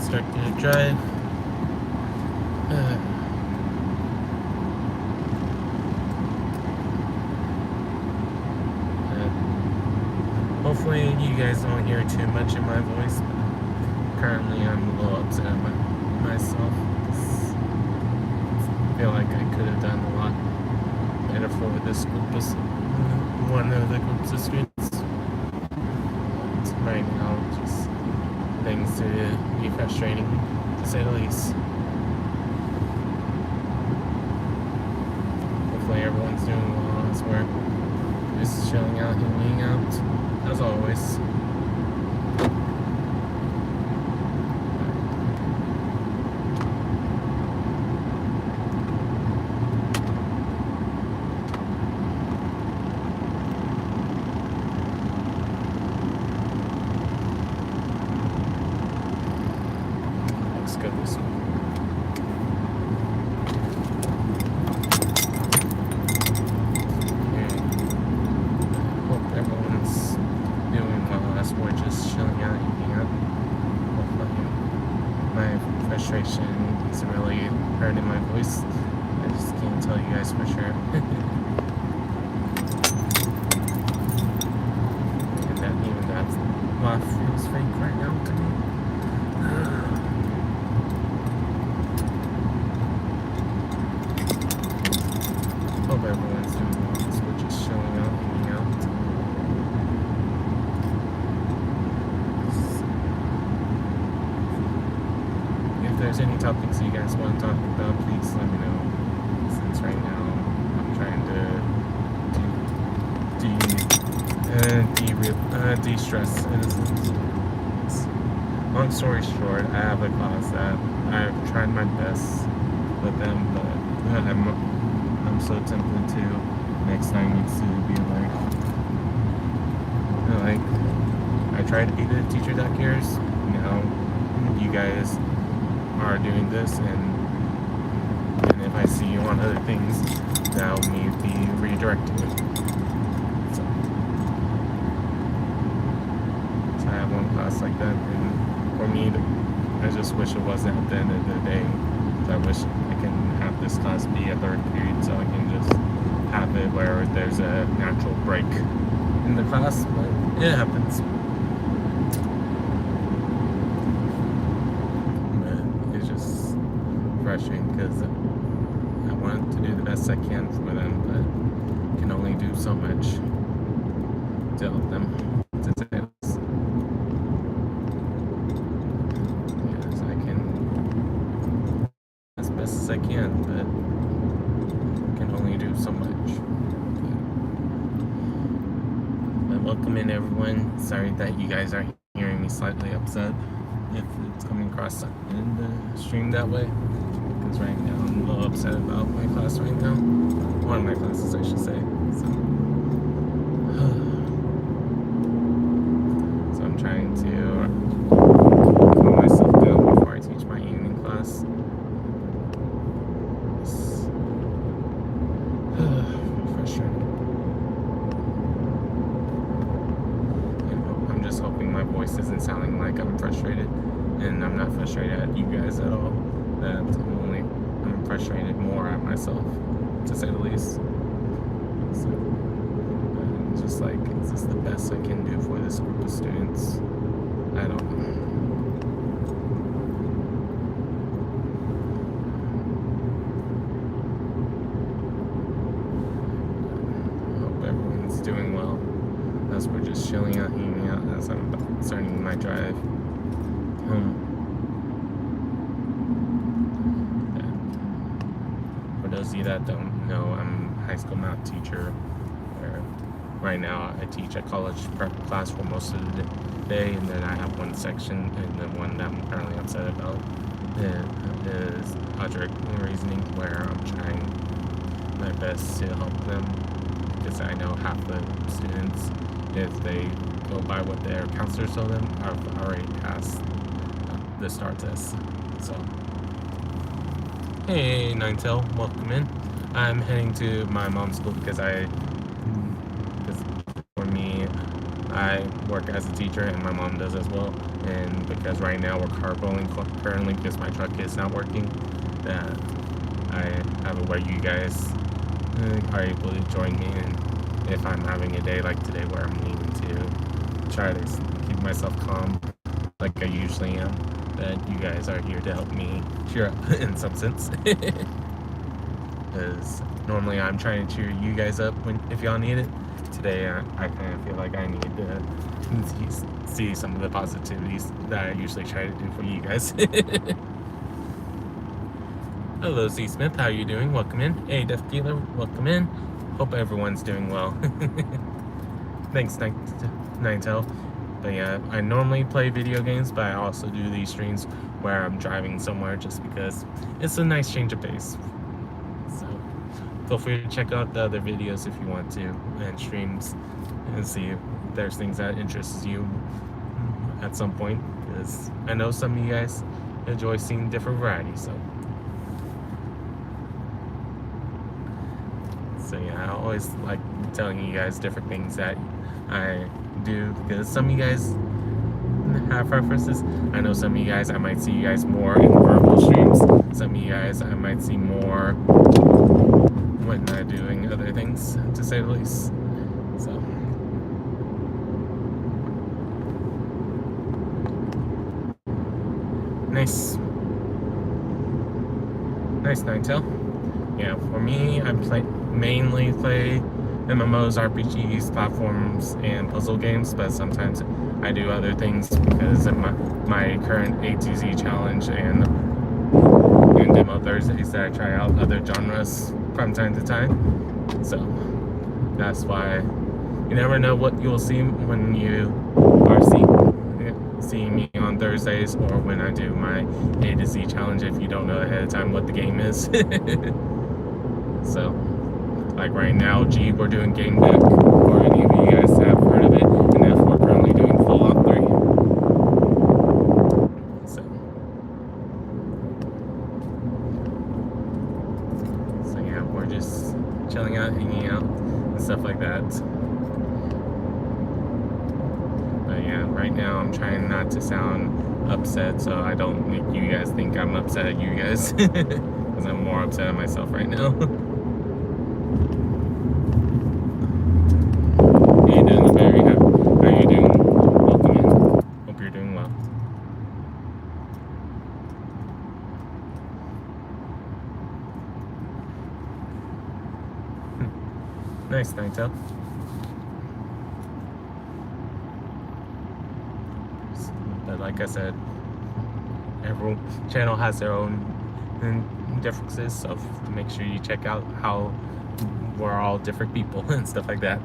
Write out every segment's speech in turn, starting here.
start to drive. Hopefully you guys don't hear too much in my voice. Currently I'm a little upset at myself. I feel like I could have done a lot better for this group of one of the groups of students. Right now, just things to be frustrating, to say the least. Hopefully everyone's doing well as we're just chilling out, hanging out, as always. Let's go this way. Hope everyone's doing well as we're just chilling out, eating out. Hopefully my frustration isn't really heard in my voice. I just can't tell you guys for sure. And that even that laugh feels fake right now to me. Hope everyone's doing well, so we're just chilling out, hanging out. If there's any topics you guys want to talk about, please let me know. Since right now I'm trying to de-stress innocence. Long story short, I have a class that I've tried my best with them, but I'm so tempted to next time needs to be like I try to be the teacher that cares. Now you guys are doing this, and if I see you on other things, that'll me be redirecting it. So I have one class like that, and for me, I just wish it wasn't at the end of the day. I wish I can have this class be a third period, so I can just have it where there's a natural break in the class, but it happens. But it's just frustrating because I want to do the best I can for them, but can only do so much to help them. To say this. Yes, I can as best as I can, but can only do so much. But welcome in, everyone. Sorry that you guys are hearing me slightly upset if it's coming across in the stream that way, because right now I'm a little upset about my class right now. One of my classes, I should say. So I'm trying to calm myself down before I teach my evening class. Frustrating. I'm just hoping my voice isn't sounding like I'm frustrated, and I'm not frustrated at you guys at all. That I'm frustrated more at myself, to say the least. So, just like, is this the best I can do for this group of students? I don't know. Doing well as we're just chilling out, hanging out as I'm starting my drive home. For those of you that don't know, I'm a high school math teacher. Where right now I teach a college prep class for most of the day, and then I have one section, and the one that I'm currently upset about is algebra reasoning, where I'm trying my best to help them. Because I know half the students, if they go by what their counselors told them, have already passed the STAR test. So, hey, Ninetail, welcome in. I'm heading to my mom's school because for me, I work as a teacher and my mom does as well. And because right now we're carpooling currently because my truck is not working, I have it where you guys are able to join me. And if I'm having a day like today where I'm needing to try to keep myself calm like I usually am, that you guys are here to help me cheer up in some sense. Because normally I'm trying to cheer you guys up if y'all need it. Today I kind of feel like I need to see some of the positivities that I usually try to do for you guys. Hello, C. Smith. How you doing? Welcome in. Hey, Deaf Dealer. Welcome in. Hope everyone's doing well. Thanks, Nightel. But yeah, I normally play video games, but I also do these streams where I'm driving somewhere just because it's a nice change of pace. So feel free to check out the other videos if you want to, and streams, and see if there's things that interests you at some point, because I know some of you guys enjoy seeing different varieties. So yeah, I always like telling you guys different things that I do, because some of you guys have preferences. I know some of you guys, I might see you guys more in verbal streams. Some of you guys I might see more when I'm doing other things, to say the least. So nice Nightel. Yeah, for me, I mainly play MMOs, RPGs, platforms, and puzzle games, but sometimes I do other things because of my current A to Z challenge and Demo Thursdays that I try out other genres from time to time. So that's why you never know what you'll see when you are seeing me on Thursdays, or when I do my A to Z challenge, if you don't know ahead of time what the game is. So like right now, we're doing Game Deck, or any of you guys have heard of it, and if we're currently doing Fallout 3. So yeah, we're just chilling out, hanging out, and stuff like that. But yeah, right now I'm trying not to sound upset, so I don't make you guys think I'm upset at you guys, because I'm more upset at myself right now. Hey, Danberry, how are you doing? Welcome in. Hope you're doing well. Nice, Nightel. But like I said, every channel has their own differences, so make sure you check out how we're all different people and stuff like that.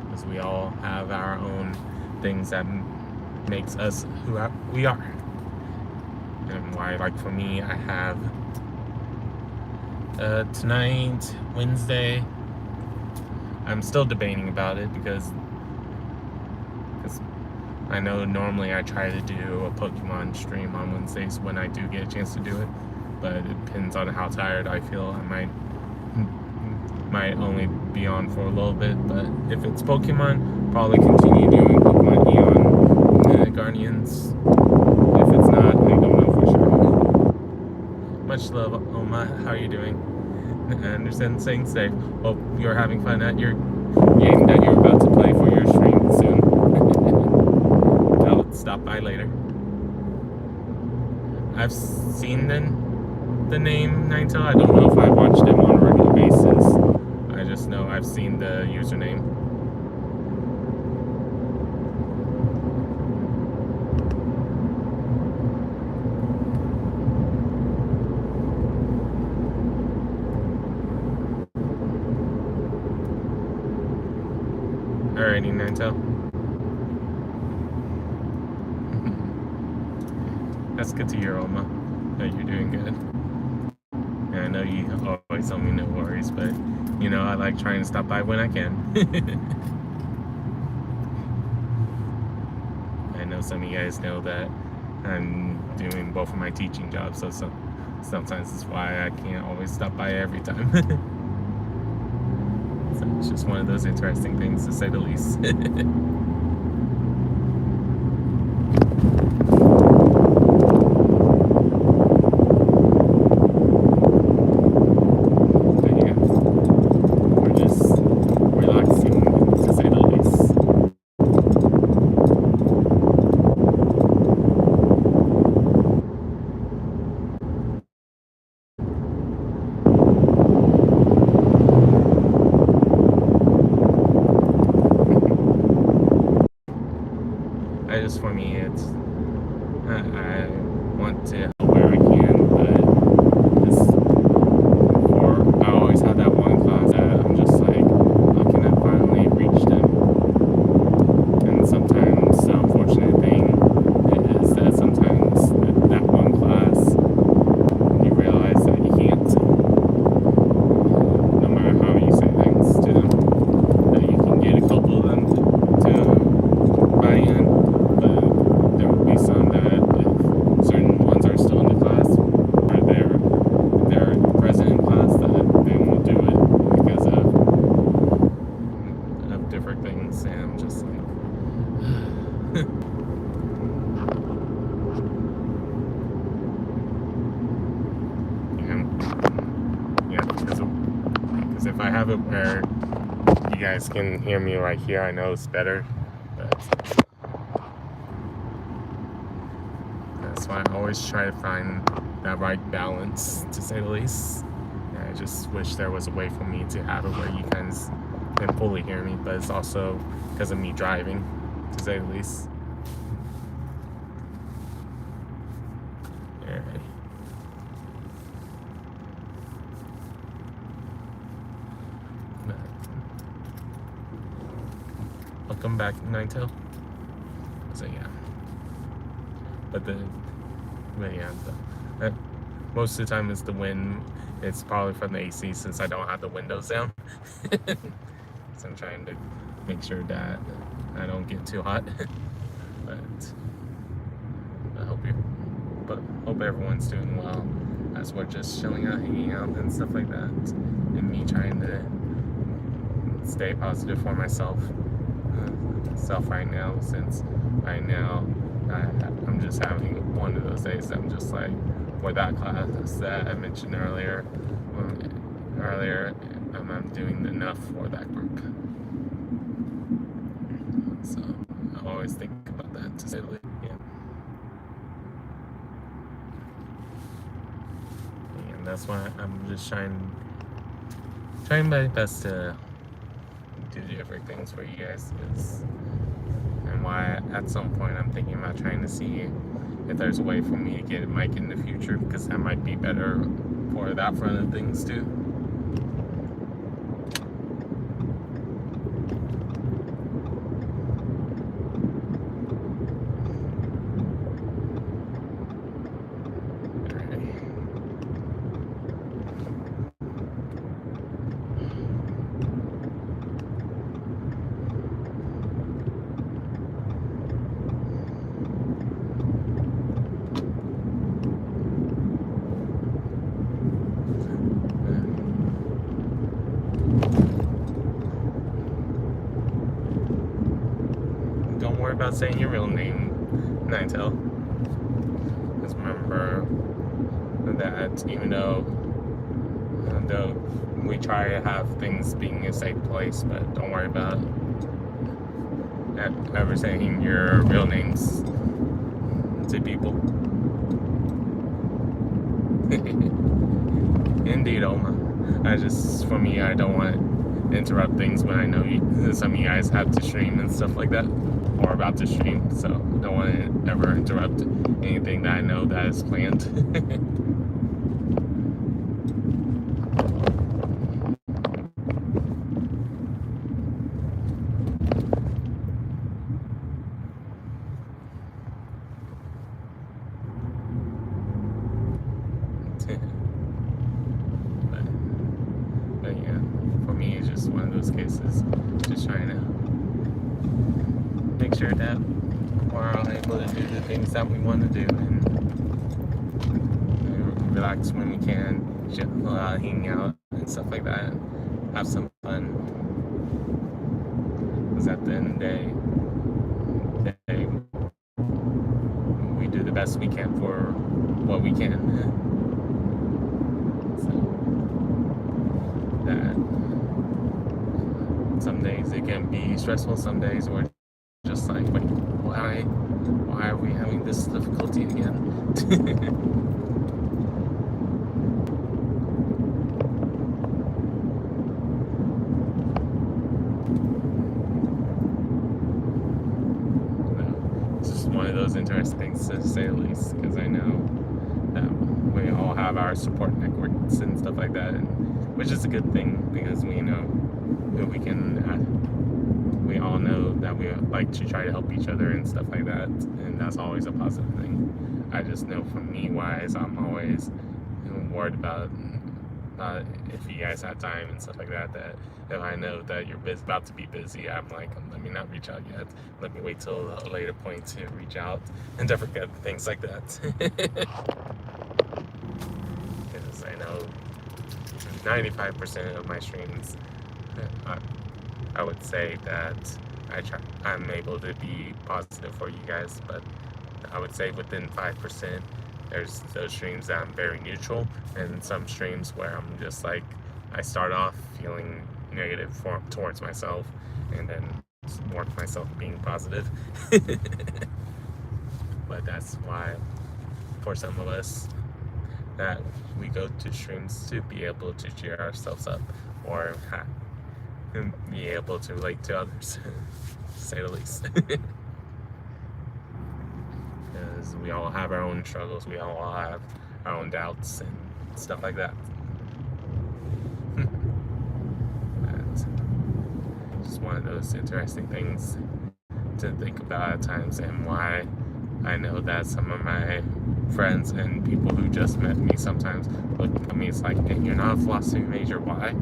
Because we all have our own things that makes us who we are. And why, like for me, I have tonight, Wednesday, I'm still debating about it because I know normally I try to do a Pokemon stream on Wednesdays when I do get a chance to do it, but it depends on how tired I feel. I might only be on for a little bit, but if it's Pokemon, probably continue doing Pokemon Eon Guardians. If it's not, I don't know for sure. Much love, Oma. How are you doing? I understand saying safe. Hope you're having fun at your game that you're about to play for your stream soon. I'll stop by later. I've seen the name Nightel. I don't know if I watched him on a regular basis. I just know I've seen the username. Alrighty, Nightel. That's good to hear, Oma, that you're doing good. And I know you always tell me no worries, but you know, I like trying to stop by when I can. I know some of you guys know that I'm doing both of my teaching jobs, so sometimes that's why I can't always stop by every time. So it's just one of those interesting things, to say the least. But yeah, we're just relaxing, to say the least. For me, it's I want to help where I can, but it's, for I always have that one class that I'm just like, how can I finally reach them? And sometimes the unfortunate thing is that sometimes that one class, you realize that you can't, no matter how you say things to them, that you can get a couple of them to buy in. There will be some that, if certain ones are still in the class, or they're present in class, that they won't do it because of different things. And I'm just like, yeah, because if I have it where you guys can hear me right here, I know it's better. But that's why I always try to find that right balance, to say the least. And I just wish there was a way for me to have it where you guys can fully hear me, but it's also because of me driving, to say the least. Alright. Welcome back, Ninetail. So yeah. But yeah, most of the time it's the wind. It's probably from the AC, since I don't have the windows down. So I'm trying to make sure that I don't get too hot. But hope everyone's doing well, as we're just chilling out, hanging out, and stuff like that. And me trying to stay positive for myself right now, since right now I'm just having one of those days that I'm just like, for that class that I mentioned earlier, I'm doing enough for that group. So I always think about that, to say the least. Yeah. And that's why I'm just trying my best to do different things for you guys. And why at some point I'm thinking about trying to see if there's a way for me to get a mic in the future, because that might be better for that front of things too. Don't worry about saying your real name, Ninetail. Just remember that even though we try to have things being a safe place, but don't worry about ever saying your real names to people. Indeed, Oma. For me, I don't want to interrupt things when I know some of you guys have to stream and stuff like that, or about to stream, so I don't want to ever interrupt anything that I know that is planned. But yeah, for me, it's just one of those cases, just trying to make sure that we're all able to do the things that we want to do, and relax when we can, hang out and stuff like that, have some fun. the end of the day, we do the best we can for what we can. So that some days it can be stressful, some days we're just like, wait, why are we having this difficulty again? It's just one of those interesting things, to say the least, because I know that we all have our support networks and stuff like that, which is a good thing, because we know that we all know that we like to try to help each other and stuff like that, and that's always a positive thing. I just know for me wise, I'm always worried about if you guys have time and stuff like that, that if I know that you're about to be busy, I'm like, let me not reach out yet, let me wait till a later point to reach out, and don't forget things like that. Because I know 95% of my streams, I would say that I'm able to be positive for you guys, but I would say within 5%, there's those streams that I'm very neutral, and some streams where I'm just like, I start off feeling negative towards myself, and then work myself being positive. But that's why, for some of us, that we go to streams to be able to cheer ourselves up, or and be able to relate to others, to say the least. Because we all have our own struggles, we all have our own doubts and stuff like that. That's just one of those interesting things to think about at times, and why I know that some of my friends and people who just met me sometimes look at me, it's like, hey, you're not a philosophy major, why?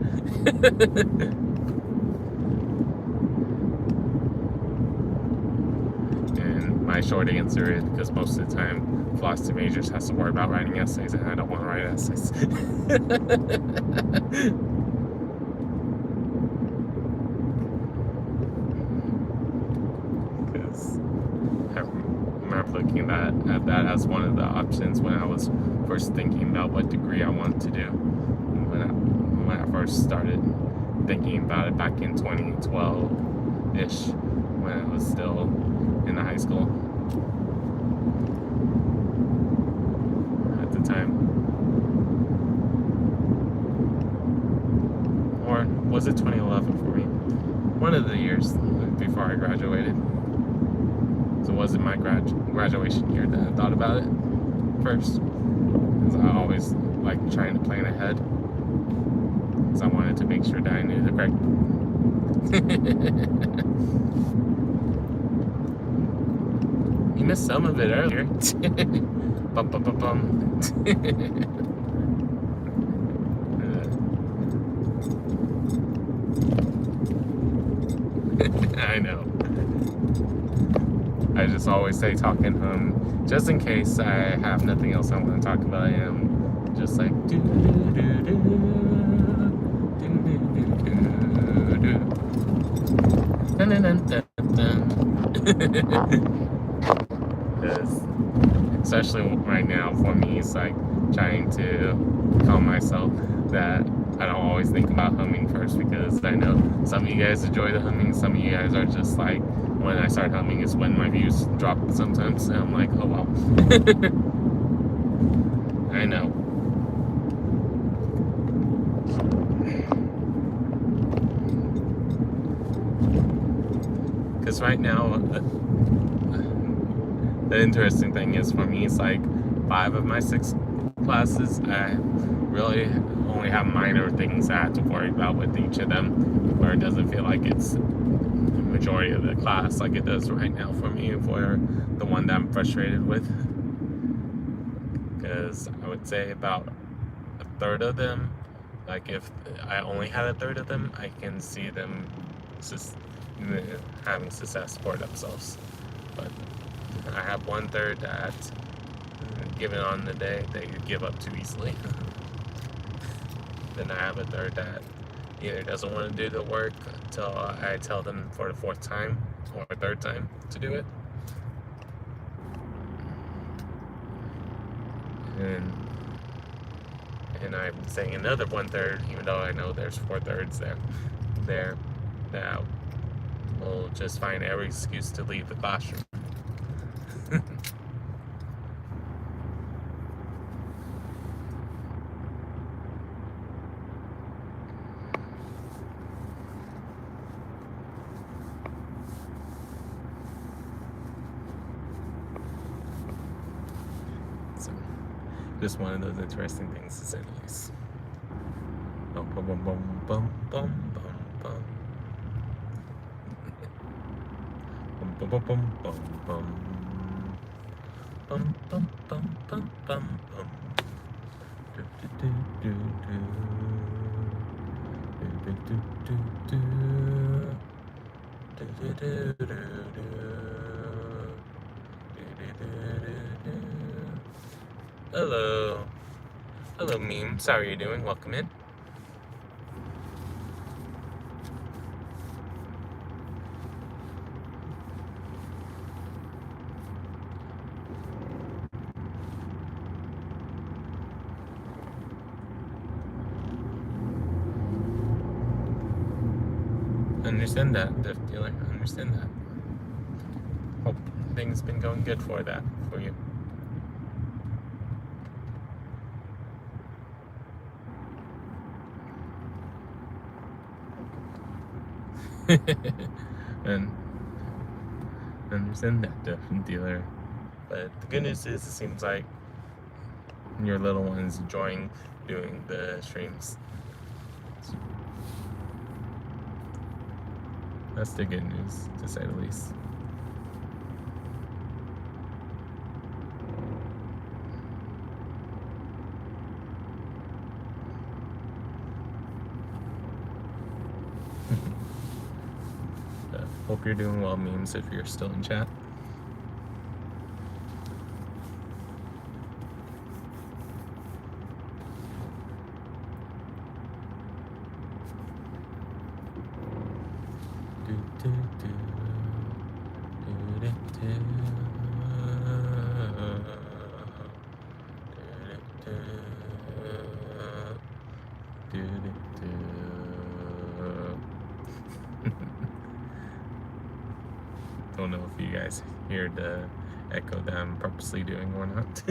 My short answer is because most of the time philosophy majors has to worry about writing essays, and I don't want to write essays. Because I remember looking at that as one of the options when I was first thinking about what degree I wanted to do. When I first started thinking about it back in 2012-ish, when I was still in the high school at the time. Or was it 2011 for me? One of the years before I graduated. So it wasn't my graduation year that I thought about it first, because I always like trying to plan ahead, because I wanted to make sure that I knew the correct You missed some of it earlier. Bum, bum, bum, bum. I know. I just always say talking just in case I have nothing else I want to talk about. I am just like do do do do do do do do. Because especially right now for me, it's like trying to calm myself that I don't always think about humming first, because I know some of you guys enjoy the humming, some of you guys are just like, when I start humming is when my views drop sometimes, and I'm like, oh well. I know. Because right now, the interesting thing is for me, it's like 5 of my 6 classes, I really only have minor things I have to worry about with each of them, where it doesn't feel like it's the majority of the class like it does right now for me, for the one that I'm frustrated with. Because I would say about a third of them, like if I only had a third of them, I can see them just having success for themselves. But I have 1/3 that, given on the day, they give up too easily. Then I have a third that either doesn't want to do the work until I tell them for the fourth time or third time to do it. And I'm saying another 1/3, even though I know there's 4/3 there that will just find every excuse to leave the classroom. So, just one of those interesting things to say the least. Bum, bum, bum, bum, bum, bum, bum, bum. Bum, bum, bum, bum, bum. Bum, bum, bum, bum, bum, bum. Do, do, do, do, do. Do, do, do, do, do. Do, do, do, do, do. Hello. Hello, memes. How are you doing? Welcome in. Understand that, Death Dealer. Understand that. Hope things been going good for you. And understand that, Death Dealer. But the good news is, it seems like your little one's enjoying doing the streams. That's the good news, to say the least. Hope you're doing well, memes, if you're still in chat. Don't know if you guys hear the echo that I'm purposely doing or not.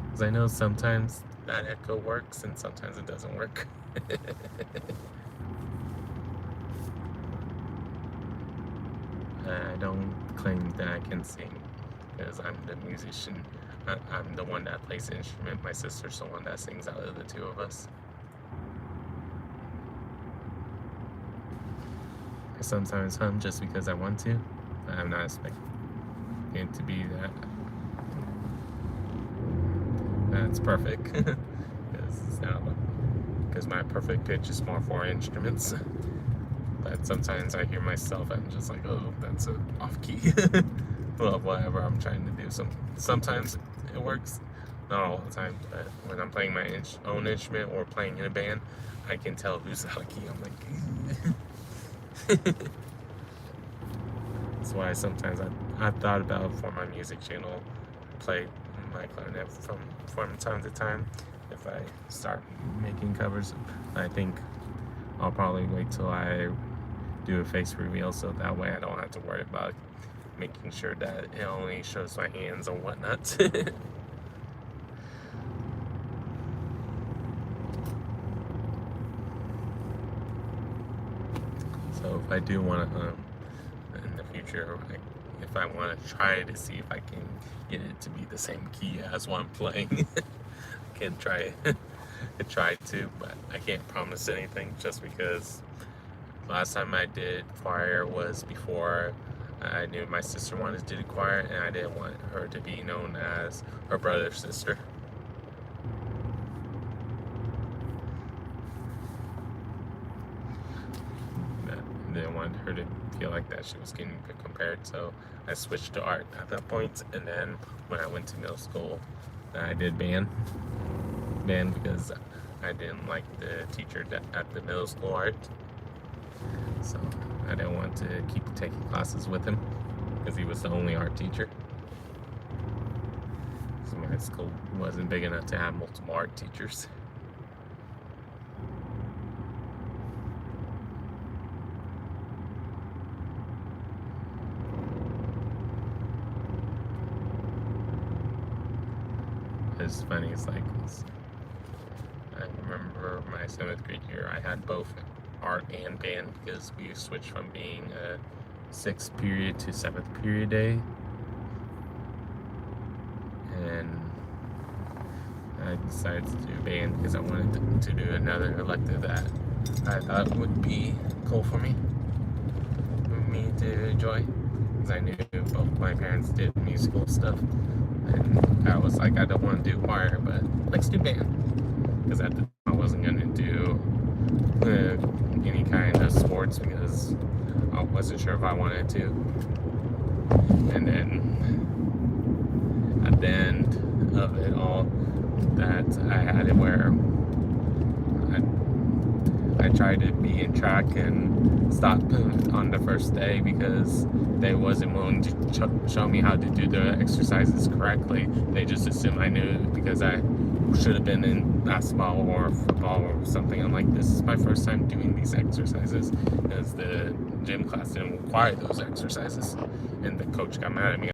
Because I know sometimes that echo works and sometimes it doesn't work. I don't claim that I can sing because I'm the musician. I'm the one that plays the instrument. My sister's the one that sings out of the two of us. I sometimes hum just because I want to. I'm not expecting it to be that's perfect. Because my perfect pitch is more for instruments. But sometimes I hear myself and I'm just like, oh, that's an off key. Well, whatever I'm trying to do. Sometimes it works, not all the time. But when I'm playing my own instrument or playing in a band, I can tell who's out of key. I'm like, that's why sometimes I've thought about for my music channel, play my clarinet from time to time. If I start making covers, I think I'll probably wait till I do a face reveal, so that way I don't have to worry about making sure that it only shows my hands and whatnot. So if I do want to in the future, if I want to try to see if I can get it to be the same key as what I'm playing, I can try to, but I can't promise anything just because last time I did choir was before I knew my sister wanted to do choir, and I didn't want her to be known as her brother's sister. wanted her to feel like that she was getting compared, so I switched to art at that point. And then when I went to middle school, I did band because I didn't like the teacher at the middle school art, so I didn't want to keep taking classes with him because he was the only art teacher. So my school wasn't big enough to have multiple art teachers. It's funny, it's like, I remember my 7th grade year, I had both art and band because we switched from being a 6th period to 7th period day. And I decided to do band because I wanted to do another elective that I thought would be cool for me to enjoy, because I knew both my parents did musical stuff, and I was like, I don't want to do choir, but let's do band, because at the time I wasn't going to do any kind of sports because I wasn't sure if I wanted to. And then at the end of it all, that I had it where I tried to be in track and stopped on the first day because they wasn't willing to show me how to do the exercises correctly. They just assumed I knew because I should have been in basketball or football or something. I'm like, this is my first time doing these exercises because the gym class didn't require those exercises, and the coach got mad at me.